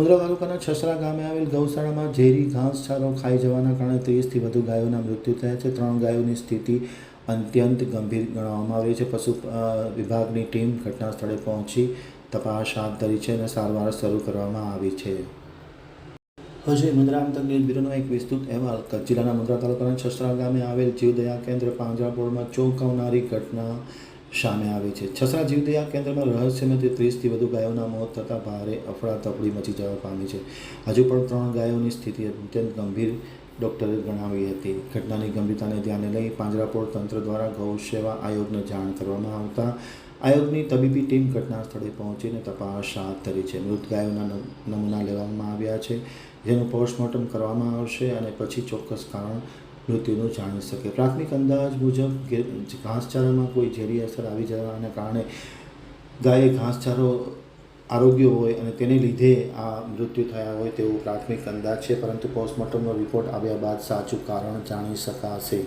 મુંદ્રા તાલુકાના છસરા ગામે આવેલ ગૌશાળામાં ઝેરી ઘાસચારો ખાઈ જવાના કારણે 30થી વધુ ગાયોના મૃત્યુ થયા છે. 3 ગાયોની સ્થિતિ અત્યંત ગંભીર ગણવામાં આવી છે. પશુ વિભાગની ટીમ ઘટના સ્થળે પહોંચી તપાસ હાથ ધરી છે અને સારવાર શરૂ કરવામાં આવી છે. હજી મુંદ્રા તક ન્યૂઝ બ્યુરોનો એક વિસ્તૃત અહેવાલ. કચ્છ જિલ્લાના મુંદ્રા તાલુકાના છસરા ગામે આવેલ જીવદયા કેન્દ્ર પાંજરાપોળમાં ચોંકાવનારી ઘટના સામે આવી છે. છસરા જીવદયા કેન્દ્રમાં રહસ્યમય 30થી વધુ ગાયોના મોત થતાં ભારે અફડાતફડી મચી જવા પામી છે. હજુ પણ 3 ગાયોની સ્થિતિ અત્યંત ગંભીર ડોક્ટરે ગણાવી હતી. ઘટનાની ગંભીરતાને ધ્યાને લઈ પાંજરાપોળ તંત્ર દ્વારા ગૌ સેવા આયોગને જાણ કરવામાં આવતા આયોગની તબીબી ટીમ ઘટના સ્થળે પહોંચીને તપાસ હાથ ધરી છે. મૃત ગાયોના નમૂના લેવામાં આવ્યા છે, જેનું પોસ્ટમોર્ટમ કરવામાં આવશે અને પછી ચોક્કસ કારણ મૃત્યુનું જાણી શકે. પ્રાથમિક અંદાજ મુજબ ઘાસચારામાં કોઈ ઝેરી અસર આવી જવાના કારણે ગાયે ઘાસચારો આરોગ્ય હોય અને તેને લીધે આ મૃત્યુ થયા હોય તેવો પ્રાથમિક અંદાજ છે, પરંતુ પોસ્ટમોર્ટમનો રિપોર્ટ આવ્યા બાદ સાચું કારણ જાણી શકાશે.